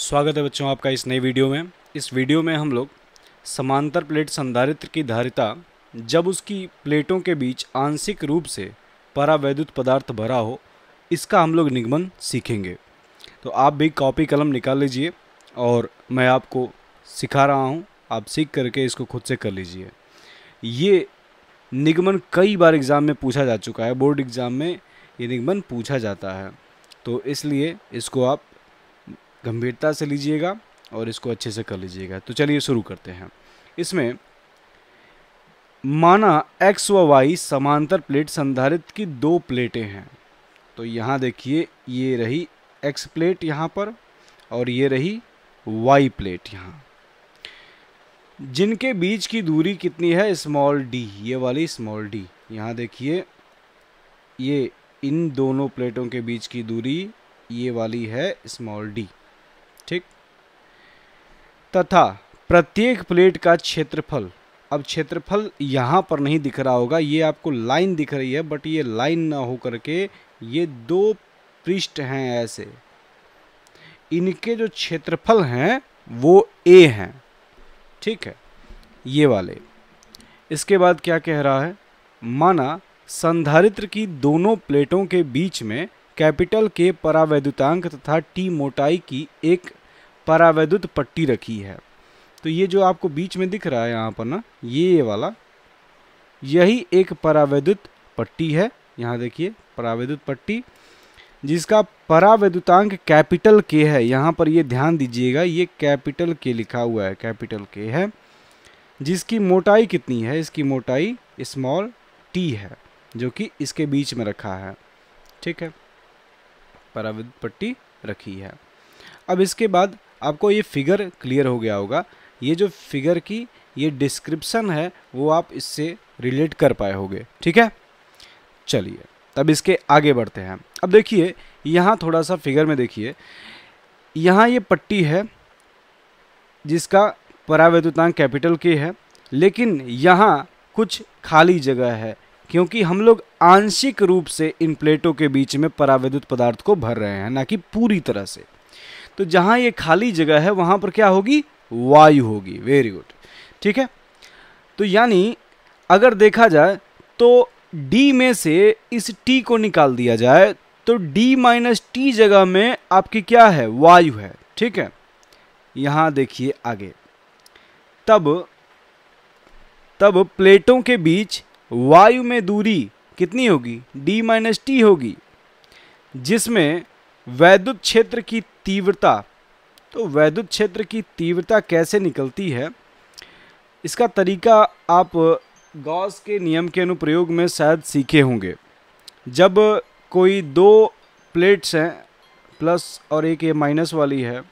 स्वागत है बच्चों आपका इस नई वीडियो में। इस वीडियो में हम लोग समांतर प्लेट संधारित्र की धारिता जब उसकी प्लेटों के बीच आंशिक रूप से परावैद्युत पदार्थ भरा हो, इसका हम लोग निगमन सीखेंगे। तो आप भी कॉपी कलम निकाल लीजिए और मैं आपको सिखा रहा हूँ, आप सीख करके इसको खुद से कर लीजिए। ये निगमन कई बार एग्ज़ाम में पूछा जा चुका है, बोर्ड एग्ज़ाम में ये निगमन पूछा जाता है, तो इसलिए इसको आप गंभीरता से लीजिएगा और इसको अच्छे से कर लीजिएगा। तो चलिए शुरू करते हैं। इसमें माना x व y समांतर प्लेट संधारित्र की दो प्लेटें हैं। तो यहाँ देखिए, ये रही x प्लेट यहाँ पर और ये रही y प्लेट यहाँ, जिनके बीच की दूरी कितनी है, स्मॉल d, ये वाली स्मॉल d। यहाँ देखिए, ये इन दोनों प्लेटों के बीच की दूरी ये वाली है स्मॉल d, ठीक। तथा प्रत्येक प्लेट का क्षेत्रफल, अब क्षेत्रफल यहाँ पर नहीं दिख रहा होगा, ये आपको लाइन दिख रही है, बट ये लाइन ना हो करके ये दो पृष्ठ हैं ऐसे, इनके जो क्षेत्रफल हैं वो a हैं, ठीक है, ये वाले। इसके बाद क्या कह रहा है, माना संधारित्र की दोनों प्लेटों के बीच में कैपिटल के परावैद्युतांक तथा टी मोटाई की एक परावैद्युत पट्टी रखी है। तो ये जो आपको बीच में दिख रहा है यहाँ पर ना, ये वाला, यही एक परावैद्युत पट्टी है। यहाँ देखिए परावैद्युत पट्टी, जिसका परावैद्युतांक कैपिटल के है। यहाँ पर ये ध्यान दीजिएगा, ये कैपिटल के लिखा हुआ है, कैपिटल के है, जिसकी मोटाई कितनी है, इसकी मोटाई स्मॉल टी है, जो कि इसके बीच में रखा है, ठीक है, परावैद्युत पट्टी रखी है। अब इसके बाद आपको ये फिगर क्लियर हो गया होगा। ये जो फिगर की ये डिस्क्रिप्शन है वो आप इससे रिलेट कर पाए होंगे, ठीक है। चलिए तब इसके आगे बढ़ते हैं। अब देखिए यहाँ थोड़ा सा फिगर में देखिए, यहाँ ये पट्टी है जिसका परावैद्युतांक कैपिटल के है, लेकिन यहाँ कुछ खाली जगह है, क्योंकि हम लोग आंशिक रूप से इन प्लेटों के बीच में परावैद्युत पदार्थ को भर रहे हैं, ना कि पूरी तरह से। तो जहाँ ये खाली जगह है वहाँ पर क्या होगी, वायु होगी। वेरी गुड, ठीक है। तो यानी अगर देखा जाए तो D में से इस T को निकाल दिया जाए तो D माइनस T जगह में आपकी क्या है, वायु है, ठीक है। यहाँ देखिए आगे, तब प्लेटों के बीच वायु में दूरी कितनी होगी, D माइनस T होगी, जिसमें वैद्युत क्षेत्र की तीव्रता, तो वैद्युत क्षेत्र की तीव्रता कैसे निकलती है, इसका तरीका आप गॉस के नियम के अनुप्रयोग में शायद सीखे होंगे। जब कोई दो प्लेट्स हैं, प्लस और एक ये माइनस वाली है,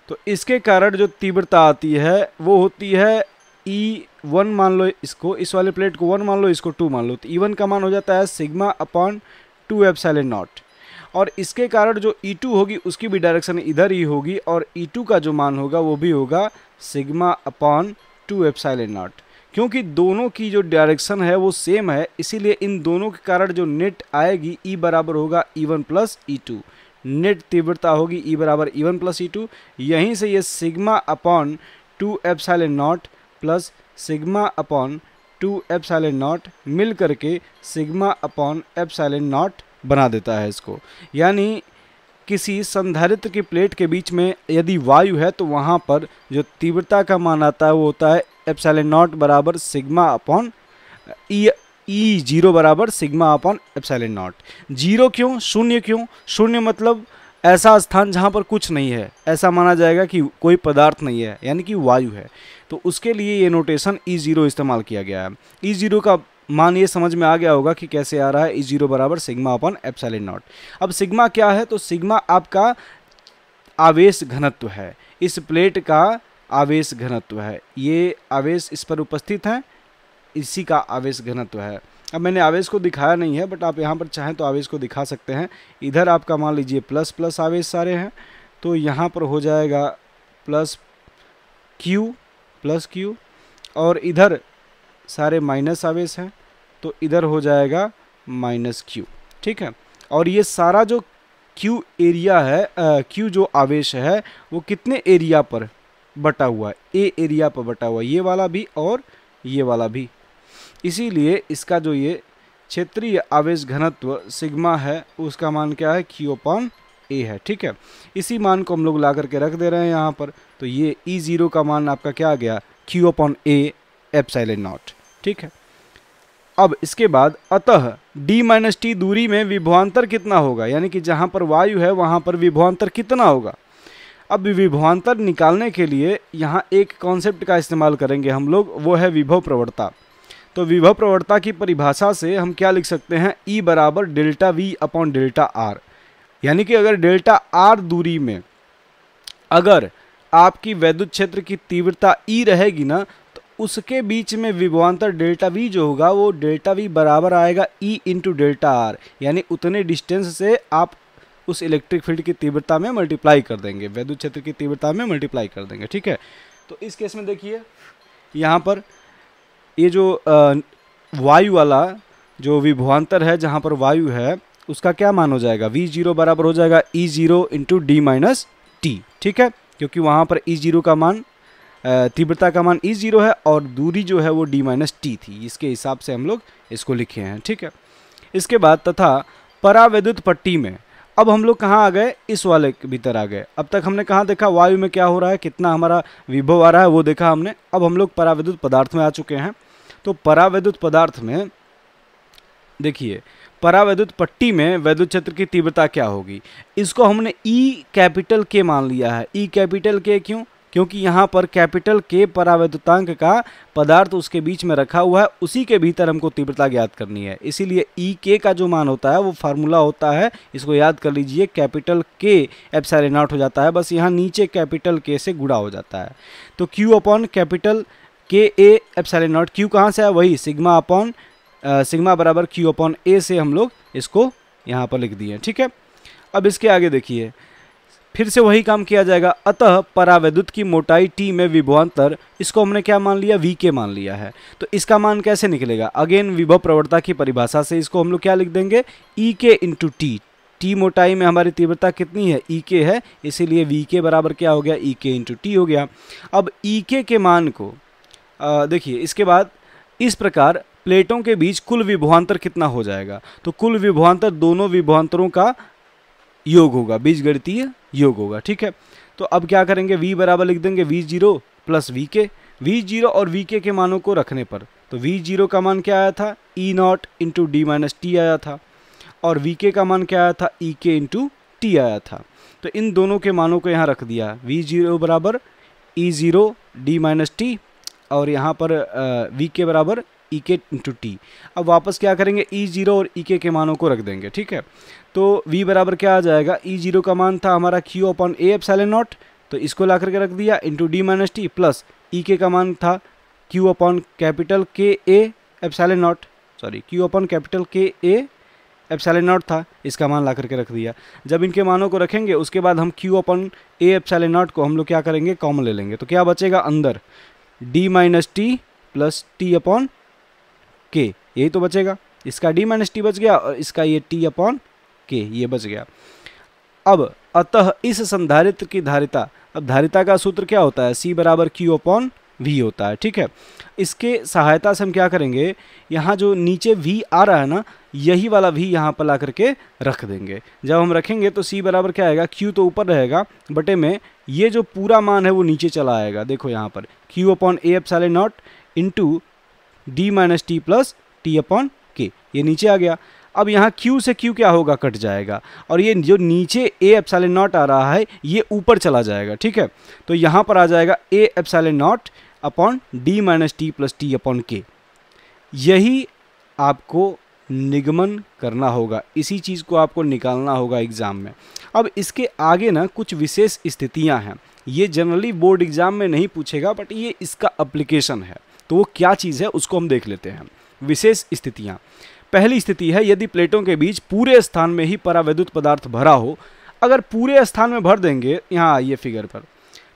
तो इसके कारण जो तीव्रता आती है वो होती है E1 मान लो इसको, इस वाले प्लेट को 1 मान लो, इसको 2 मान लो, तो E1 का मान हो जाता है सिग्मा अपॉन 2 एप्सिलॉन नॉट, और इसके कारण जो E2 होगी उसकी भी डायरेक्शन इधर ही होगी, और E2 का जो मान होगा वो भी होगा सिग्मा अपॉन 2 एप्सिलॉन नॉट। क्योंकि दोनों की जो डायरेक्शन है वो सेम है, इसीलिए इन दोनों के कारण जो नेट आएगी E बराबर होगा E1 प्लस E2, नेट तीव्रता होगी E बराबर E1 प्लस E2। यहीं से ये sigma upon 2 epsilon not plus sigma upon 2 epsilon not मिल करके सिग्मा अपॉन एप्सिलॉन नॉट बना देता है इसको। यानी किसी संधारित्र की प्लेट के बीच में यदि वायु है तो वहाँ पर जो तीव्रता का मान आता है वो होता है एप्सिलॉन नॉट बराबर सिग्मा अपॉन ई जीरो बराबर sigma upon epsilon not. Zero क्यों, शून्य क्यों, शून्य मतलब ऐसा स्थान जहाँ पर कुछ नहीं है, ऐसा माना जाएगा कि कोई पदार्थ नहीं है, यानी कि वायु है, तो उसके लिए ये नोटेशन E0 इस्तेमाल किया गया है। E0 का मान ये समझ में आ गया होगा कि कैसे आ रहा है, E0 बराबर सिग्मा अपॉन एप्सिलॉन नॉट। अब सिग्मा क्या है, तो सिग्मा आपका आवेश घनत्व है, इस प्लेट का आवेश घनत्व है, ये आवेश इस पर उपस्थित है, इसी का आवेश घनत्व है। अब मैंने आवेश को दिखाया नहीं है, बट आप यहाँ पर चाहें तो आवेश को दिखा सकते हैं। इधर आपका मान लीजिए प्लस प्लस आवेश सारे हैं, तो यहाँ पर हो जाएगा प्लस क्यू, और इधर सारे माइनस आवेश हैं, तो इधर हो जाएगा माइनस क्यू, ठीक है। और ये सारा जो क्यू एरिया है, क्यू जो आवेश है वो कितने एरिया पर बटा हुआ है, ए एरिया पर बटा हुआ है, ये वाला भी और ये वाला भी। इसीलिए इसका जो ये क्षेत्रीय आवेश घनत्व सिग्मा है उसका मान क्या है, क्यू अपॉन ए है। ठीक है, इसी मान को हम लोग ला करके रख दे रहे हैं यहाँ पर। तो ये E0 का मान आपका क्या आ गया, Q upon A epsilon not. ठीक है, अब इसके बाद अतः d माइनस टी दूरी में विभवांतर कितना होगा, यानी कि जहाँ पर वायु है वहाँ पर विभवांतर कितना होगा। अब विभवांतर निकालने के लिए यहाँ एक कॉन्सेप्ट का इस्तेमाल करेंगे हम लोग, वो है विभव प्रवणता। तो विभव प्रवणता की परिभाषा से हम क्या लिख सकते हैं, E बराबर delta we upon delta R. यानी कि अगर डेल्टा आर दूरी में अगर आपकी वैद्युत क्षेत्र की तीव्रता E रहेगी ना, तो उसके बीच में विभवांतर डेल्टा वी जो होगा वो डेल्टा वी बराबर आएगा E इंटू डेल्टा आर। यानी उतने डिस्टेंस से आप उस इलेक्ट्रिक फील्ड की तीव्रता में मल्टीप्लाई कर देंगे, वैद्युत क्षेत्र की तीव्रता में मल्टीप्लाई कर देंगे। ठीक है, तो इस केस में देखिए यहाँ पर ये जो वायु वाला जो विभवांतर है जहाँ पर वायु है उसका क्या मान हो जाएगा, V0 बराबर हो जाएगा E0 into D minus T. ठीक है, क्योंकि वहाँ पर E0 का मान तीव्रता का मान E0 है और दूरी जो है वो d माइनस टी थी, इसके हिसाब से हम लोग इसको लिखे हैं। ठीक है, इसके बाद तथा परावैद्युत पट्टी में अब हम लोग कहाँ आ गए, इस वाले के भीतर आ गए। अब तक हमने कहाँ देखा, वायु में क्या हो रहा है, कितना हमारा विभव आ रहा है वो देखा हमने। अब हम लोग परावैद्युत पदार्थ में आ चुके हैं। तो परावैद्युत पदार्थ में देखिए, परावैद्युत पट्टी में वैद्युत क्षेत्र की तीव्रता क्या होगी, इसको हमने ई कैपिटल के मान लिया है। ई कैपिटल के क्यों, क्योंकि यहाँ पर कैपिटल के परावैद्युतांक का पदार्थ उसके बीच में रखा हुआ है, उसी के भीतर हमको तीव्रता ज्ञात करनी है। इसीलिए ई के का जो मान होता है वो फार्मूला होता है, इसको याद कर लीजिए, कैपिटल के एप्सिलॉन नॉट हो जाता है, बस यहाँ नीचे कैपिटल के से गुणा हो जाता है। तो Q upon capital K A epsilon not, Q कहाँ से है, वही सिग्मा अपॉन सिग्मा बराबर क्यू अपॉन ए से हम लोग इसको यहाँ पर लिख दिए। ठीक है, अब इसके आगे देखिए फिर से वही काम किया जाएगा। अतः परावैद्युत की मोटाई टी में विभवांतर, इसको हमने क्या मान लिया, वी के मान लिया है। तो इसका मान कैसे निकलेगा, अगेन विभव प्रवणता की परिभाषा से इसको हम लोग क्या लिख देंगे, ई के इंटू टी। टी मोटाई में हमारी तीव्रता कितनी है, ई के है, इसीलिए वी के बराबर क्या हो गया, ई के इंटू टी हो गया। अब ई के मान को देखिए, इसके बाद इस प्रकार प्लेटों के बीच कुल विभवांतर कितना हो जाएगा, तो कुल विभवांतर दोनों विभवांतरों का योग होगा, बीजगणितीय योग होगा। ठीक है, तो अब क्या करेंगे, v बराबर लिख देंगे V0 प्लस वी V0 और वी के मानों को रखने पर, तो V0 का मान क्या आया था, E not into D minus T आया था, और वी का मान क्या आया था, ई के इंटू टी आया था। तो इन दोनों के मानों को यहाँ रख दिया, V0 बराबर E0 डी माइनस टी, और यहाँ पर वी के बराबर ई के इंटू टी। अब वापस क्या करेंगे, E0 और ई के मानों को रख देंगे। ठीक है, तो v बराबर क्या आ जाएगा, E0 का मान था हमारा q upon A epsilon not, तो इसको ला करके रख दिया, into D minus T, plus E के का मान था q upon capital K A epsilon not, sorry q upon capital K A epsilon not था, इसका मान ला करके रख दिया। जब इनके मानों को रखेंगे उसके बाद हम q upon A epsilon not को हम लोग क्या करेंगे, कॉमन ले लेंगे। तो क्या बचेगा अंदर, d minus T plus T upon के, यही तो बचेगा। इसका d माइनस टी बच गया और इसका ये t अपॉन के, ये बच गया। अब अतः इस संधारित्र की धारिता, अब धारिता का सूत्र क्या होता है, C बराबर Q अपॉन V होता है। ठीक है, इसके सहायता से हम क्या करेंगे, यहाँ जो नीचे V आ रहा है ना, यही वाला V यहाँ पर ला करके रख देंगे। जब हम रखेंगे तो C बराबर क्या आएगा, Q तो ऊपर रहेगा, बटे में ये जो पूरा मान है वो नीचे चला आएगा। देखो यहाँ पर Q upon A epsilon not into D minus T plus T upon के, ये नीचे आ गया। अब यहाँ Q से Q क्या होगा, कट जाएगा, और ये जो नीचे ए एप्सिलॉन नॉट आ रहा है ये ऊपर चला जाएगा। ठीक है, तो यहाँ पर आ जाएगा ए epsilon not upon D minus T plus T upon के। यही आपको निगमन करना होगा, इसी चीज़ को आपको निकालना होगा एग्ज़ाम में। अब इसके आगे ना कुछ विशेष स्थितियाँ हैं, ये जनरली बोर्ड एग्ज़ाम में नहीं पूछेगा, बट ये इसका एप्लीकेशन है। तो वो क्या चीज़ है उसको हम देख लेते हैं। विशेष स्थितियाँ, पहली स्थिति है यदि प्लेटों के बीच पूरे स्थान में ही परावैद्युत पदार्थ भरा हो। अगर पूरे स्थान में भर देंगे, यहाँ आइए फिगर पर,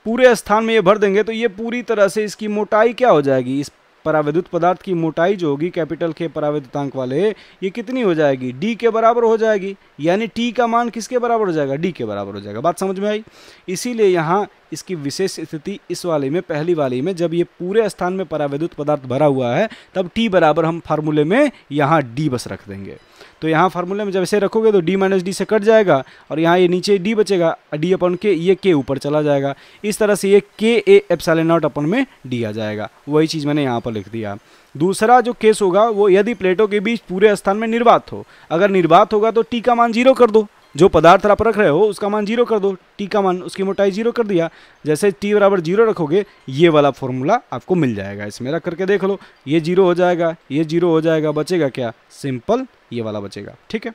पूरे स्थान में ये भर देंगे तो ये पूरी तरह से इसकी मोटाई क्या हो जाएगी, इस परावैद्युत पदार्थ की मोटाई जो होगी कैपिटल के परावैद्युतांक वाले, ये कितनी हो जाएगी, डी के बराबर हो जाएगी। यानी टी का मान किसके बराबर हो जाएगा, डी के बराबर हो जाएगा। बात समझ में आई। इसीलिए यहाँ इसकी विशेष स्थिति इस वाले में, पहली वाली में, जब ये पूरे स्थान में परावैद्युत पदार्थ भरा हुआ है तब टी बराबर हम फार्मूले में यहाँ डी बस रख देंगे। तो यहाँ फार्मूले में जब ऐसे रखोगे तो डी माइनस डी से कट जाएगा और यहाँ ये नीचे डी बचेगा, डी अपन के, ये के ऊपर चला जाएगा। इस तरह से ये के ए एप्सिलॉन नॉट अपन में डी आ जाएगा। वही चीज़ मैंने यहाँ पर लिख दिया। दूसरा जो केस होगा वो यदि प्लेटों के बीच पूरे स्थान में निर्वात हो। अगर निर्वात होगा तो टी का मान 0 कर दो, जो पदार्थ आप रख रहे हो उसका मान 0 कर दो, टी का मान, उसकी मोटाई 0 कर दिया। जैसे टी बराबर 0 रखोगे ये वाला फॉर्मूला आपको मिल जाएगा। इसमें रख करके देख लो, ये 0 हो जाएगा, ये 0 हो जाएगा, बचेगा क्या, सिंपल ये वाला बचेगा। ठीक है।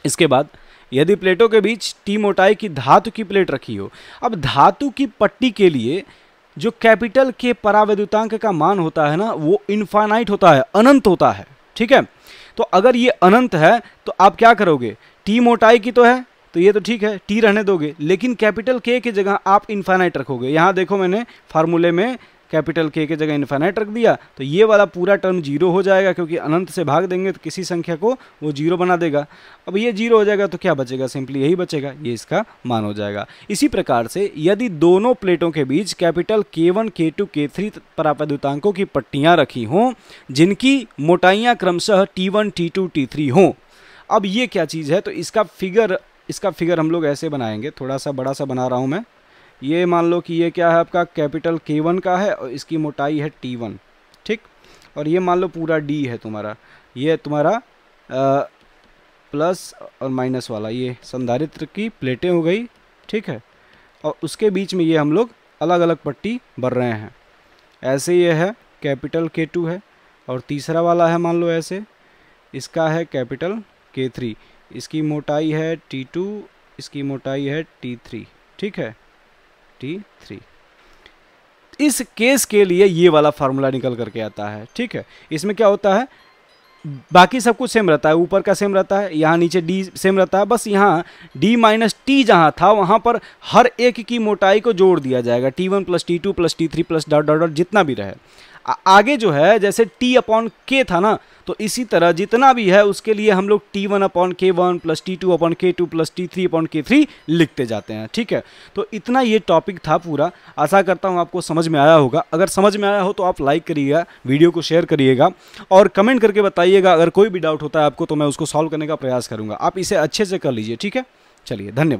इसके बाद यदि प्लेटों के बीच टी मोटाई की धातु की प्लेट रखी हो। अब धातु की पट्टी के लिए जो कैपिटल के परावैद्युतांक का मान होता है ना, वो इनफाइनाइट होता है, अनंत होता है। ठीक है। तो अगर ये अनंत है तो आप क्या करोगे, टी मोटाई की तो है तो ये तो ठीक है, टी रहने दोगे, लेकिन कैपिटल के की जगह आप इनफाइनाइट रखोगे। यहाँ देखो मैंने फार्मूले में कैपिटल के की जगह इनफाइनाइट रख दिया, तो ये वाला पूरा टर्म 0 हो जाएगा, क्योंकि अनंत से भाग देंगे तो किसी संख्या को वो 0 बना देगा। अब ये 0 हो जाएगा तो क्या बचेगा, सिंपली यही बचेगा, ये इसका मान हो जाएगा। इसी प्रकार से यदि दोनों प्लेटों के बीच कैपिटल K1, K2, K3 परावैद्युतांकों की पट्टियाँ रखी हों जिनकी मोटाइयाँ क्रमशः T1, T2, T3 हों। अब ये क्या चीज़ है, तो इसका फिगर हम लोग ऐसे बनाएंगे, थोड़ा सा बड़ा सा बना रहा हूँ मैं। ये मान लो कि ये क्या है आपका, कैपिटल K1 का है और इसकी मोटाई है T1। ठीक। और ये मान लो पूरा D है तुम्हारा, ये तुम्हारा प्लस और माइनस वाला, ये संधारित्र की प्लेटें हो गई। ठीक है। और उसके बीच में ये हम लोग अलग अलग पट्टी भर रहे हैं। ऐसे ये है कैपिटल K2 है और तीसरा वाला है मान लो ऐसे, इसका है कैपिटल K3, इसकी मोटाई है T2, इसकी मोटाई है T3। ठीक है, T3। इस केस के लिए ये वाला फार्मूला निकल करके आता है। ठीक है। इसमें क्या होता है, बाकी सब कुछ सेम रहता है, ऊपर का सेम रहता है, यहाँ नीचे डी सेम रहता है, बस यहाँ डी माइनस टी जहाँ था वहाँ पर हर एक की मोटाई को जोड़ दिया जाएगा, T1 plus T2 plus T3 plus dot dot dot जितना भी रहे। आगे जो है जैसे T अपॉन K था ना, तो इसी तरह जितना भी है उसके लिए हम लोग T1 upon K1 plus T2 upon K2 plus T3 upon K3 लिखते जाते हैं। ठीक है। तो इतना ये टॉपिक था पूरा। आशा करता हूँ आपको समझ में आया होगा। अगर समझ में आया हो तो आप लाइक करिएगा, वीडियो को शेयर करिएगा और कमेंट करके बताइएगा। अगर कोई भी डाउट होता है आपको तो मैं उसको सॉल्व करने का प्रयास करूँगा। आप इसे अच्छे से कर लीजिए। ठीक है। चलिए, धन्यवाद।